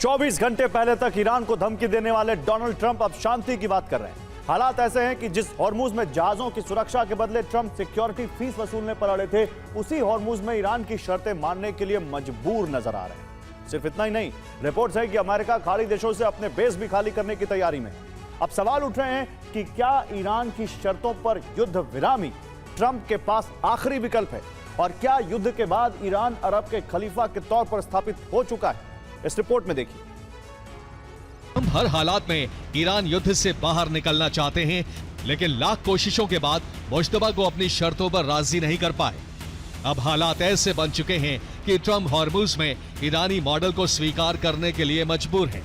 24 घंटे पहले तक ईरान को धमकी देने वाले डोनाल्ड ट्रंप अब शांति की बात कर रहे हैं। हालात ऐसे हैं कि जिस हॉर्मुज में जहाजों की सुरक्षा के बदले ट्रंप सिक्योरिटी फीस वसूलने पर अड़े थे, उसी हॉर्मुज में ईरान की शर्तें मानने के लिए मजबूर नजर आ रहे हैं। सिर्फ इतना ही नहीं, रिपोर्ट्स है कि अमेरिका खाड़ी देशों से अपने बेस भी खाली करने की तैयारी में। अब सवाल उठ रहे हैं कि क्या ईरान की शर्तों पर युद्ध विराम ट्रंप के पास आखिरी विकल्प है, और क्या युद्ध के बाद ईरान अरब के खलीफा के तौर पर स्थापित हो चुका है? इस रिपोर्ट में देखिए। हम हर हालात में ईरान युद्ध से बाहर निकलना चाहते हैं, लेकिन लाख कोशिशों के बाद मुश्तबा को अपनी शर्तों पर राजी नहीं कर पाए। अब हालात ऐसे बन चुके हैं कि ट्रंप हॉर्मुज में ईरानी मॉडल को स्वीकार करने के लिए मजबूर है,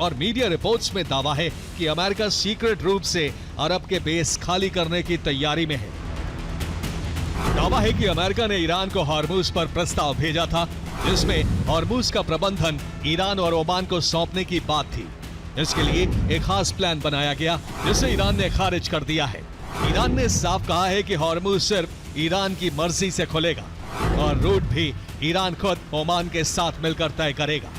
और मीडिया रिपोर्ट्स में दावा है कि अमेरिका सीक्रेट रूप से अरब के बेस खाली करने की तैयारी में है। दावा है कि अमेरिका ने ईरान को हॉर्मुज पर प्रस्ताव भेजा था, जिसमें हॉर्मुज का प्रबंधन ईरान और ओमान को सौंपने की बात थी। इसके लिए एक खास प्लान बनाया गया, जिसे ईरान ने खारिज कर दिया है। ईरान ने साफ कहा है कि हॉर्मुज सिर्फ ईरान की मर्जी से खुलेगा, और रूट भी ईरान खुद ओमान के साथ मिलकर तय करेगा।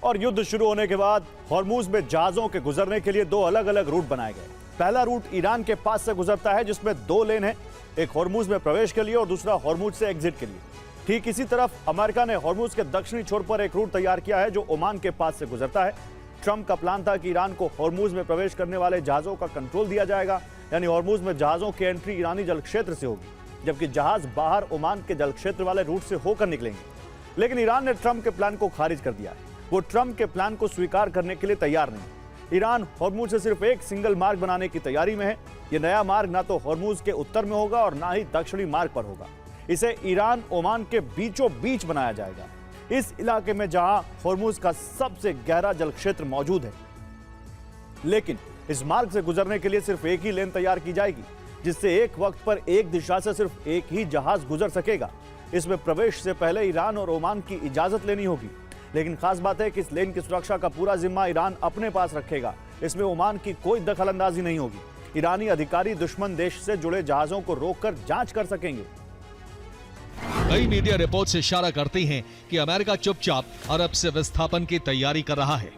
और युद्ध शुरू होने के बाद हॉर्मुज में जहाजों के गुजरने के लिए दो अलग अलग रूट बनाए गए। पहला रूट ईरान के पास से गुजरता है, जिसमें दो लेन है, एक हॉर्मुज में प्रवेश के लिए और दूसरा हॉर्मुज से एग्जिट के लिए। ठीक इसी तरफ अमेरिका ने हॉर्मुज के दक्षिणी छोर पर एक रूट तैयार किया है, जो ओमान के पास से गुजरता है। ट्रंप का प्लान था कि ईरान को हॉर्मुज में प्रवेश करने वाले जहाजों का कंट्रोल दिया जाएगा, यानी हॉर्मुज में जहाजों की एंट्री ईरानी जल क्षेत्र से होगी, जबकि जहाज बाहर ओमान के जल क्षेत्र वाले रूट से होकर निकलेंगे। लेकिन ईरान ने ट्रंप के प्लान को खारिज कर दिया है। वो ट्रंप के प्लान को स्वीकार करने के लिए तैयार नहीं। ईरान हॉर्मुज से सिर्फ एक सिंगल मार्ग बनाने की तैयारी में है। यह नया मार्ग ना तो हॉर्मुज के उत्तर में होगा और ना ही दक्षिणी मार्ग पर होगा। इसे ईरान ओमान के बीचों बीच बनाया जाएगा, इस इलाके में जहां हॉर्मुज का सबसे गहरा जल क्षेत्र मौजूद है। लेकिन इस मार्ग से गुजरने के लिए सिर्फ एक ही लेन तैयार की जाएगी, जिससे एक वक्त पर एक दिशा से सिर्फ एक ही जहाज गुजर सकेगा। इसमें प्रवेश से पहले ईरान और ओमान की इजाजत लेनी होगी। लेकिन खास बात है कि इस लेन की सुरक्षा का पूरा जिम्मा ईरान अपने पास रखेगा। इसमें ओमान की कोई दखलंदाजी नहीं होगी। ईरानी अधिकारी दुश्मन देश से जुड़े जहाजों को रोककर जांच कर सकेंगे। कई मीडिया रिपोर्ट्स इशारा करती हैं कि अमेरिका चुपचाप अरब से विस्थापन की तैयारी कर रहा है।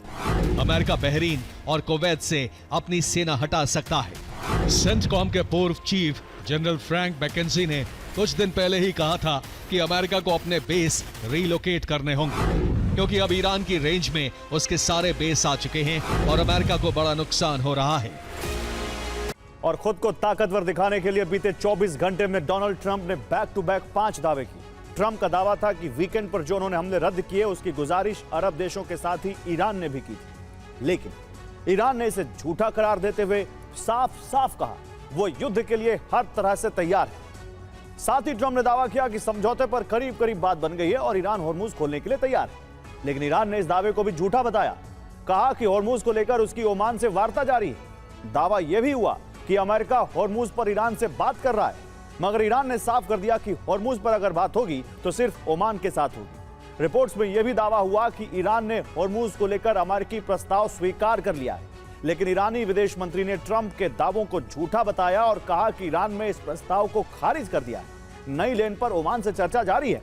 अमेरिका बहरीन और कुवैत से अपनी सेना हटा सकता है। सेंटकॉम के पूर्व चीफ जनरल फ्रैंक मैकेंजी ने कुछ दिन पहले ही कहा था कि अमेरिका को अपने बेस रीलोकेट करने होंगे, क्योंकि अब ईरान की रेंज में उसके सारे बेस आ चुके हैं और अमेरिका को बड़ा नुकसान हो रहा है। और खुद को ताकतवर दिखाने के लिए बीते 24 घंटे में डोनाल्ड ट्रंप ने बैक टू बैक 5 दावे किए। ट्रंप का दावा था कि वीकेंड पर जो उन्होंने हमले रद्द किए, उसकी गुजारिश अरब देशों के साथ ही ईरान ने भी की थी। लेकिन ईरान ने इसे झूठा करार देते हुए साफ साफ कहा वो युद्ध के लिए हर तरह से तैयार है। साथ ही ट्रंप ने दावा किया कि समझौते पर करीब करीब बात बन गई है और ईरान हॉर्मुज खोलने के लिए तैयार है। लेकिन ईरान ने इस दावे को भी झूठा बताया। कहा कि हॉर्मुज को लेकर उसकी ओमान से वार्ता जारी है। दावा यह भी हुआ कि अमेरिका हॉर्मुज पर ईरान से बात कर रहा है, मगर ईरान ने साफ कर दिया कि हॉर्मुज पर अगर बात होगी तो सिर्फ ओमान के साथ होगी। रिपोर्ट्स में यह भी दावा हुआ कि ईरान ने हॉर्मुज को लेकर अमेरिकी प्रस्ताव स्वीकार कर लिया है। लेकिन ईरानी विदेश मंत्री ने ट्रंप के दावों को झूठा बताया और कहा कि ईरान में इस प्रस्ताव को खारिज कर दिया है। नई लेन पर ओमान से चर्चा जारी है।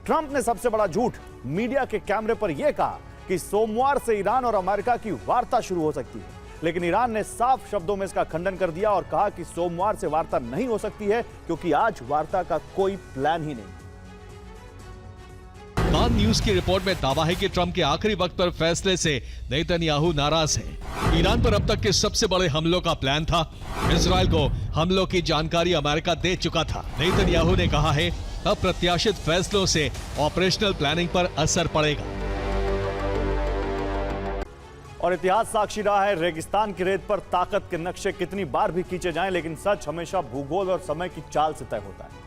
ट्रंप ने सबसे बड़ा झूठ मीडिया के कैमरे पर यह कहा कि सोमवार से ईरान और अमेरिका की वार्ता शुरू हो सकती है। लेकिन ईरान ने साफ शब्दों में इसका खंडन कर दिया और कहा कि सोमवार से वार्ता नहीं हो सकती है, क्योंकि आज वार्ता का कोई प्लान ही नहीं। कान न्यूज की रिपोर्ट में दावा है कि ट्रंप के आखिरी वक्त पर फैसले से नेतन्याहू नाराज है। ईरान पर अब तक के सबसे बड़े हमलों का प्लान था। इजराइल को हमलों की जानकारी अमेरिका दे चुका था। नेतन्याहू ने कहा है अप्रत्याशित फैसलों से ऑपरेशनल प्लानिंग पर असर पड़ेगा। और इतिहास साक्षी रहा है, रेगिस्तान की रेत पर ताकत के नक्शे कितनी बार भी खींचे जाएं, लेकिन सच हमेशा भूगोल और समय की चाल से तय होता है।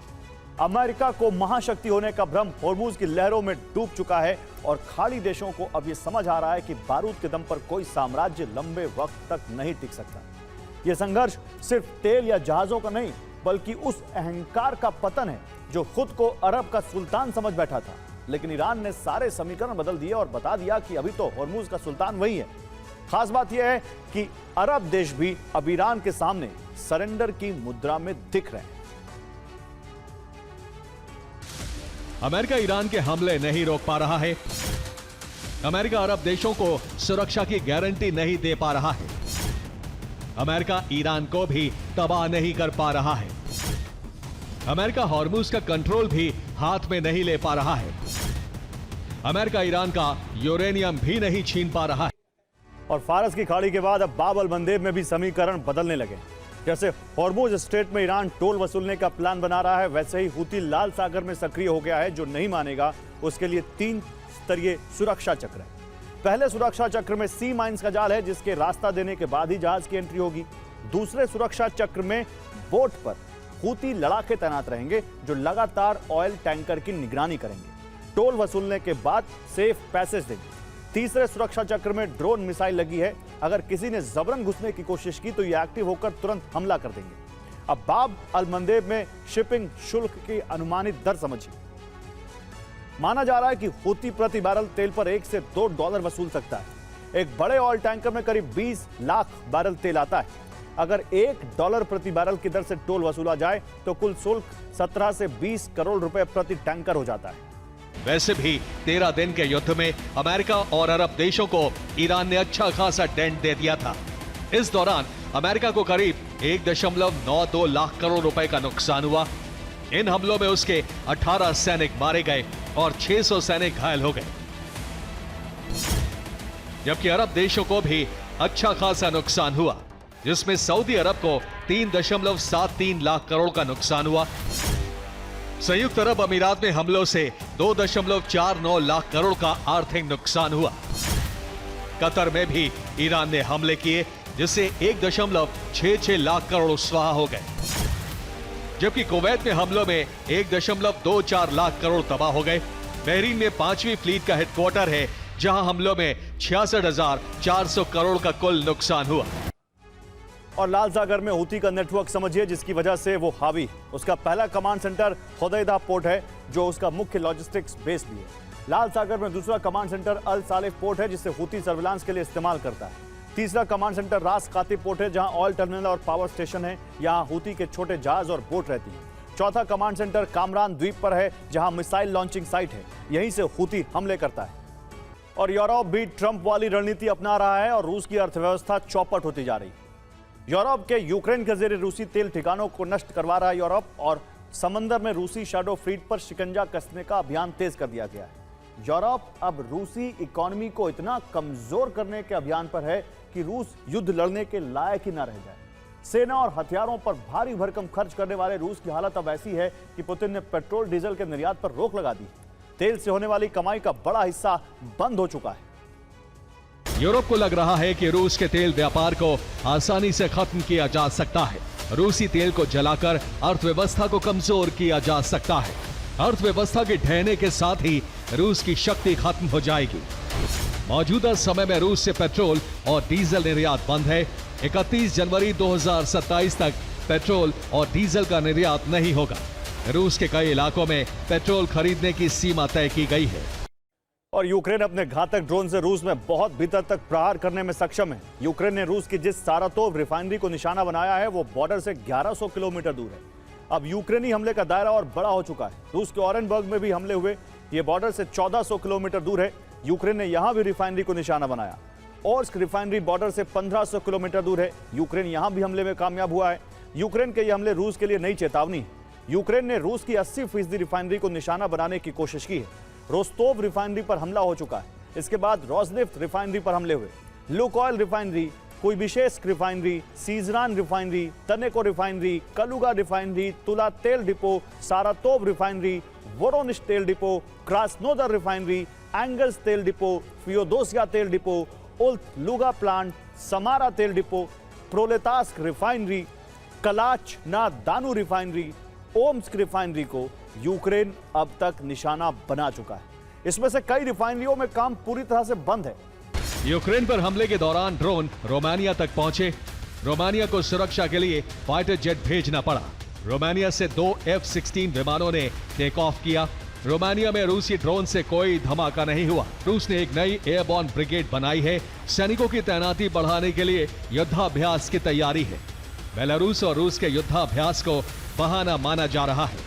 अमेरिका को महाशक्ति होने का भ्रम हॉर्मुज की लहरों में डूब चुका है, और खाड़ी देशों को अब यह समझ आ रहा है कि बारूद के दम पर कोई साम्राज्य लंबे वक्त तक नहीं टिक सकता। यह संघर्ष सिर्फ तेल या जहाजों का नहीं, बल्कि उस अहंकार का पतन है जो खुद को अरब का सुल्तान समझ बैठा था। लेकिन ईरान ने सारे समीकरण बदल दिए और बता दिया कि अभी तो हॉर्मुज का सुल्तान वही है। खास बात यह है कि अरब देश भी अब ईरान के सामने सरेंडर की मुद्रा में दिख रहे हैं। अमेरिका ईरान के हमले नहीं रोक पा रहा है। अमेरिका अरब देशों को सुरक्षा की गारंटी नहीं दे पा रहा है। अमेरिका ईरान को भी तबाह नहीं कर पा रहा है। अमेरिका हॉर्मुज का कंट्रोल भी हाथ में नहीं ले पा रहा है। अमेरिका ईरान का यूरेनियम भी नहीं छीन पा रहा है। और फारस की खाड़ी के बाद अब बाब अल मंदेब में भी समीकरण बदलने लगे। जैसे हॉर्मुज स्ट्रेट में ईरान टोल वसूलने का प्लान बना रहा है, वैसे ही हूती लाल सागर में सक्रिय हो गया है। जो नहीं मानेगा उसके लिए 3 स्तरीय सुरक्षा चक्र है। पहले सुरक्षा चक्र में सी माइंस का जाल है, जिसके रास्ता देने के बाद ही जहाज की एंट्री होगी। दूसरे सुरक्षा चक्र में बोट पर हूती लड़ाके तैनात रहेंगे, जो लगातार ऑयल टैंकर की निगरानी करेंगे। टोल वसूलने के बाद सेफ पैसेज देंगे। तीसरे सुरक्षा चक्र में ड्रोन मिसाइल लगी है। अगर किसी ने जबरन घुसने की कोशिश की तो ये एक्टिव होकर तुरंत हमला कर देंगे। अब बाब अल मंदेब में शिपिंग शुल्क की अनुमानित दर समझिए। माना जा रहा है कि हूती प्रति बैरल तेल पर $1 से $2 वसूल सकता है। एक बड़े ऑयल टैंकर में करीब 20 लाख बैरल तेल आता है। अगर $1 प्रति बैरल की दर से टोल वसूला जाए तो कुल शुल्क 17 से 20 करोड़ रुपए प्रति टैंकर हो जाता है। वैसे भी 13 दिन के युद्ध में अमेरिका और अरब देशों को ईरान ने अच्छा खासा डेंट दे दिया था। इस दौरान अमेरिका को करीब 1.92 लाख करोड़ रुपए का नुकसान हुआ। इन हमलों में उसके 18 सैनिक मारे गए और 600 सैनिक घायल हो गए। जबकि अरब देशों को भी अच्छा खासा नुकसान हुआ, जिसमें सऊदी अरब को 3.73 लाख करोड़ का नुकसान हुआ। संयुक्त अरब अमीरात में हमलों से 2.49 लाख करोड़ का आर्थिक नुकसान हुआ। कतर में भी ईरान ने हमले किए, जिससे 1.66 लाख करोड़ स्वाहा हो गए। जबकि कुवैत में हमलों में 1.24 लाख करोड़ तबाह हो गए। बहरीन में 5वीं फ्लीट का हेडक्वार्टर है, जहां हमलों में 66,400 करोड़ का कुल नुकसान हुआ। और लाल सागर में हूती का नेटवर्क समझिए, जिसकी वजह से वो हावी। उसका पहला कमांड सेंटर होदैदा पोर्ट है, जो उसका मुख्य लॉजिस्टिक्स बेस भी है। लाल सागर में दूसरा कमांड सेंटर अल सालिफ पोर्ट है, जिसे हूती सर्विलांस के लिए इस्तेमाल करता है। तीसरा कमांड सेंटर रास कातिब पोर्ट है, जहां ऑयल टर्मिनल और पावर स्टेशन है। यहां हूती के छोटे जहाज और बोट रहती है। चौथा कमांड सेंटर कामरान द्वीप पर है, जहां मिसाइल लॉन्चिंग साइट है। यहीं से हूती हमले करता है। और यूरोप भी ट्रंप वाली रणनीति अपना रहा है और रूस की अर्थव्यवस्था चौपट होती जा रही है। यूरोप के यूक्रेन के जरिए रूसी तेल ठिकानों को नष्ट करवा रहा है यूरोप, और समंदर में रूसी शैडो फ्लीट पर शिकंजा कसने का अभियान तेज कर दिया गया है। यूरोप अब रूसी इकोनॉमी को इतना कमजोर करने के अभियान पर है कि रूस युद्ध लड़ने के लायक ही न रह जाए। सेना और हथियारों पर भारी भरकम खर्च करने वाले रूस की हालत अब ऐसी है कि पुतिन ने पेट्रोल डीजल के निर्यात पर रोक लगा दी। तेल से होने वाली कमाई का बड़ा हिस्सा बंद हो चुका है। यूरोप को लग रहा है कि रूस के तेल व्यापार को आसानी से खत्म किया जा सकता है। रूसी तेल को जलाकर अर्थव्यवस्था को कमजोर किया जा सकता है। अर्थव्यवस्था के ढहने के साथ ही रूस की शक्ति खत्म हो जाएगी। मौजूदा समय में रूस से पेट्रोल और डीजल निर्यात बंद है। 31 जनवरी 2027 तक पेट्रोल और डीजल का निर्यात नहीं होगा। रूस के कई इलाकों में पेट्रोल खरीदने की सीमा तय की गई है। और यूक्रेन अपने घातक ड्रोन से रूस में बहुत भीतर तक प्रहार करने में सक्षम है। यूक्रेन ने रूस की जिस सारातोव रिफाइनरी को निशाना बनाया है, वो बॉर्डर से 1100 किलोमीटर दूर है। अब यूक्रेनी हमले का दायरा और बड़ा हो चुका है। रूस के ऑरेनबर्ग में भी हमले हुए। ये बॉर्डर से 1400 किलोमीटर दूर है। यूक्रेन ने यहां भी रिफाइनरी को निशाना बनाया। ओर्स्क रिफाइनरी बॉर्डर से 1500 किलोमीटर दूर है। यूक्रेन यहां भी हमले में कामयाब हुआ है। यूक्रेन के ये हमले रूस के लिए नई चेतावनी है। यूक्रेन ने रूस की 80% रिफाइनरी को निशाना बनाने की कोशिश की है। रोस्टोव रिफाइनरी पर हमला हो चुका है। इसके बाद रोजनिफ्ट रिफाइनरी पर हमले हुए। Lukoil refinery, Kuibyshev refinery, Syzran refinery, Taneco refinery, Kaluga refinery, Tula तेल डिपो, सारातोव रिफाइनरी, वोरोनिश तेल डिपो, क्रास्नोदर रिफाइनरी, एंगल्स तेल डिपो, फियोदोसिया तेल depot, Ust Luga plant, Samara तेल depot, Proletarsk refinery, Kalach na Donu refinery, Omsk refinery को Ukraine अब तक निशाना बना चुका है। इसमें से कई रिफाइनरियों में काम पूरी तरह से बंद है। यूक्रेन पर हमले के दौरान ड्रोन रोमानिया तक पहुंचे। रोमानिया को सुरक्षा के लिए फाइटर जेट भेजना पड़ा। रोमानिया से 2 F-16 विमानों ने टेक ऑफ किया। रोमानिया में रूसी ड्रोन से कोई धमाका नहीं हुआ। रूस ने एक नई एयरबॉर्न ब्रिगेड बनाई है। सैनिकों की तैनाती बढ़ाने के लिए युद्धाभ्यास की तैयारी है। बेलारूस और रूस के युद्धाभ्यास को बहाना माना जा रहा है।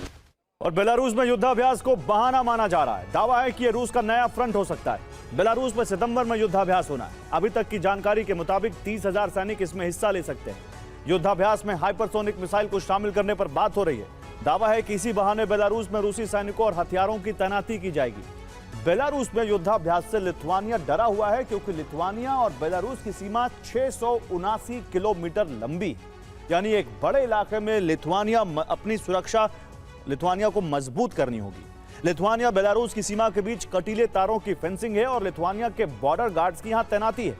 और बेलारूस में युद्धाभ्यास को बहाना माना जा रहा है। दावा है कि यह रूस का नया फ्रंट हो सकता है। बेलारूस में सितंबर में युद्धाभ्यास होना है। अभी तक की जानकारी के मुताबिक 30,000 सैनिक इसमें हिस्सा ले सकते हैं। युद्धाभ्यास में हाइपरसोनिक मिसाइल को शामिल करने पर बात हो रही है। दावा है कि इसी बहाने बेलारूस में रूसी सैनिकों और हथियारों की तैनाती की जाएगी। बेलारूस में युद्धाभ्यास से लिथुआनिया डरा हुआ है, क्योंकि लिथुआनिया और बेलारूस की सीमा 679 किलोमीटर लंबी, यानी एक बड़े इलाके में अपनी सुरक्षा लिथुआनिया को मजबूत करनी होगी। लिथुआनिया बेलारूस की सीमा के बीच कटीले तारों की फेंसिंग है और लिथुआनिया के बॉर्डर गार्ड्स की यहां तैनाती है।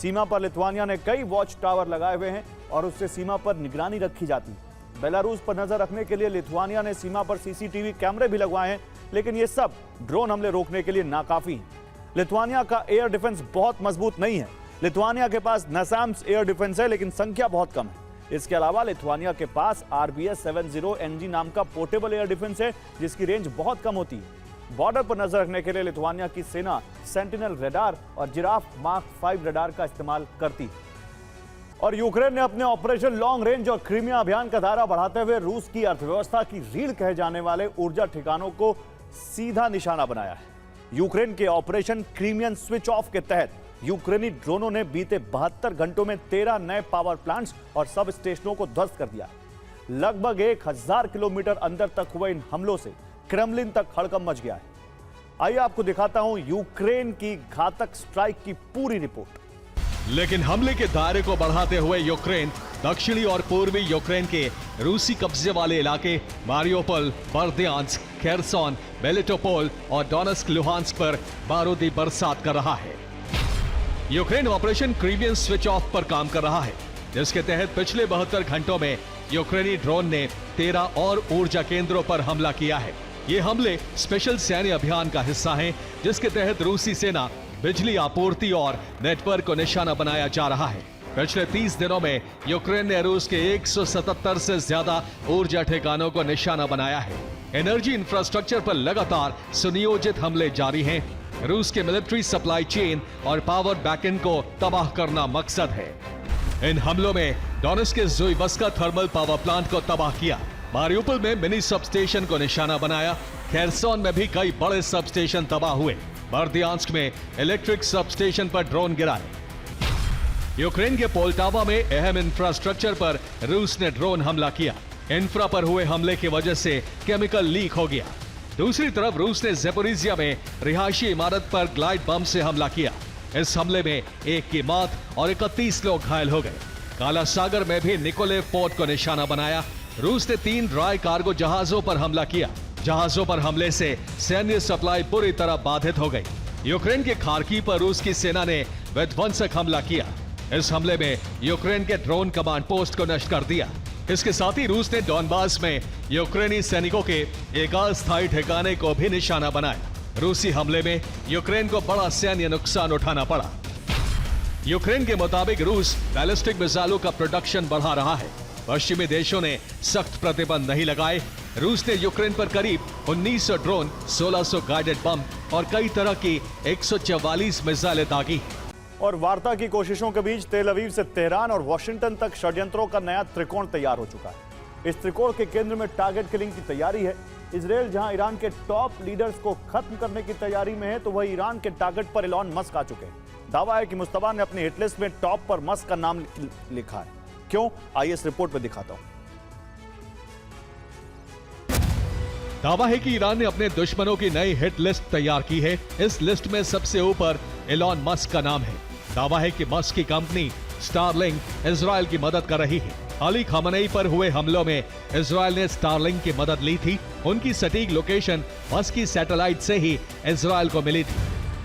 सीमा पर लिथुआनिया ने कई वॉच टावर लगाए हुए हैं और उससे सीमा पर निगरानी रखी जाती है। बेलारूस पर नजर रखने के लिए लिथुआनिया ने सीमा पर सीसीटीवी कैमरे भी लगवाए हैं, लेकिन ये सब ड्रोन हमले रोकने के लिए नाकाफी है। लिथुआनिया का एयर डिफेंस बहुत मजबूत नहीं है। लिथुआनिया के पास नसैम्स एयर डिफेंस है, लेकिन संख्या बहुत कम है। इसके अलावा लिथुआनिया के पास RBS-70 NG नाम का पोर्टेबल एयर डिफेंस है, जिसकी रेंज बहुत कम होती है। बॉर्डर पर नजर रखने के लिए लिथुआनिया की सेना सेंटिनल रडार और जिराफ मार्क 5 रडार का इस्तेमाल करती है। और यूक्रेन ने अपने ऑपरेशन लॉन्ग रेंज और क्रीमिया अभियान का दायरा बढ़ाते हुए रूस की अर्थव्यवस्था की रीढ़ कहे जाने वाले ऊर्जा ठिकानों को सीधा निशाना बनाया है। यूक्रेन के ऑपरेशन क्रीमियन स्विच ऑफ के तहत यूक्रेनी ड्रोनों ने बीते 72 घंटों में 13 नए पावर प्लांट्स और सब स्टेशनों को ध्वस्त कर दिया। लगभग 1000 किलोमीटर अंदर तक हुए इन हमलों से क्रेमलिन तक हड़कंप मच गया है। आइए आपको दिखाता हूं यूक्रेन की घातक स्ट्राइक की पूरी रिपोर्ट। लेकिन हमले के दायरे को बढ़ाते हुए यूक्रेन दक्षिणी और पूर्वी यूक्रेन के रूसी कब्जे वाले इलाके मारियोपोल, बर्दियांस्क, खेरसोन, मेलिटोपोल और डोनेट्स्क लुहांस्क पर बारूदी बरसात कर रहा है। Ukraine operation Crimean switch off पर काम कर रहा है, जिसके तहत पिछले 72 घंटों में यूक्रेनी ड्रोन ने 13 और ऊर्जा केंद्रों पर हमला किया है। ये हमले स्पेशल सैन्य अभियान का हिस्सा हैं, जिसके तहत रूसी सेना, बिजली आपूर्ति और नेटवर्क को निशाना बनाया जा रहा है। पिछले 30 दिनों में यूक्रेन ने रूस के 177 से ज्यादा ऊर्जा ठिकानों को निशाना बनाया है। एनर्जी इंफ्रास्ट्रक्चर पर लगातार सुनियोजित हमले जारी हैं। रूस के मिलिट्री सप्लाई चेन और पावर बैकएंड को तबाह करना मकसद है। इन हमलों में डोनेट्स्क के ज़ुइवस्का थर्मल पावर प्लांट को तबाह किया, मारियोपोल में मिनी सबस्टेशन को निशाना बनाया, खेरसोन में भी कई बड़े सबस्टेशन तबाह हुए, बर्दियांस्क में इलेक्ट्रिक सबस्टेशन पर ड्रोन गिराए। यूक्रेन के पोल्टावा में अहम इंफ्रास्ट्रक्चर पर रूस ने ड्रोन हमला किया। इंफ्रा पर हुए हमले की वजह से केमिकल लीक हो गया। दूसरी तरफ रूस ने ज़ेपोरिजिया में रिहायशी इमारत पर ग्लाइड बम से हमला किया। इस हमले में एक की मौत और 31 लोग घायल हो गए। काला सागर में भी निकोलेव पोर्ट को निशाना बनाया। रूस ने 3 ड्राई कार्गो जहाजों पर हमला किया। जहाजों पर हमले से सैन्य सप्लाई बुरी तरह बाधित हो गई। यूक्रेन के खार्किव पर रूस की सेना ने विध्वंसक हमला किया। इस हमले में यूक्रेन के ड्रोन कमांड पोस्ट को नष्ट कर दिया। इसके साथ ही रूस ने डॉनबास में यूक्रेनी सैनिकों के एक अस्थायी ठिकाने को भी निशाना बनाया। रूसी हमले में यूक्रेन को बड़ा सैन्य नुकसान उठाना पड़ा। यूक्रेन के मुताबिक रूस बैलिस्टिक मिसाइलों का प्रोडक्शन बढ़ा रहा है। पश्चिमी देशों ने सख्त प्रतिबंध नहीं लगाए। रूस ने यूक्रेन पर करीब 1900 ड्रोन, 1600 गाइडेड बम और कई तरह की 144 मिसाइलें दागी। और वार्ता की कोशिशों के बीच तेल अवीव से तेहरान और वॉशिंगटन तक षड्यंत्रों का नया त्रिकोण तैयार हो चुका है। इस त्रिकोण के केंद्र में टारगेट किलिंग की तैयारी है। इजरायल जहां ईरान के टॉप लीडर्स को खत्म करने की तैयारी में है, तो वही ईरान के टारगेट पर इलॉन मस्क आ चुके हैं। दावा है कि मुस्तफा ने अपनी हिटलिस्ट में टॉप पर मस्क का नाम लिखा है। क्यों, आइए इस रिपोर्ट में दिखाता हूं। दावा है कि ईरान ने अपने दुश्मनों की नई हिट लिस्ट तैयार की है। इस लिस्ट में सबसे ऊपर इलॉन मस्क का नाम है। दावा है कि मस्क की कंपनी स्टारलिंक इजरायल की मदद कर रही है। अली खamenei पर हुए हमलों में इजरायल ने स्टारलिंक की मदद ली थी। उनकी सटीक लोकेशन मस्क की सैटेलाइट से ही इजरायल को मिली थी।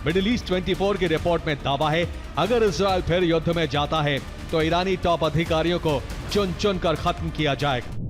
मिडिल ईस्ट 24 की रिपोर्ट में दावा है, अगर इजरायल फिर युद्ध में जाता है तो ईरानी टॉप अधिकारियों को चुन चुन कर खत्म किया जाएगा।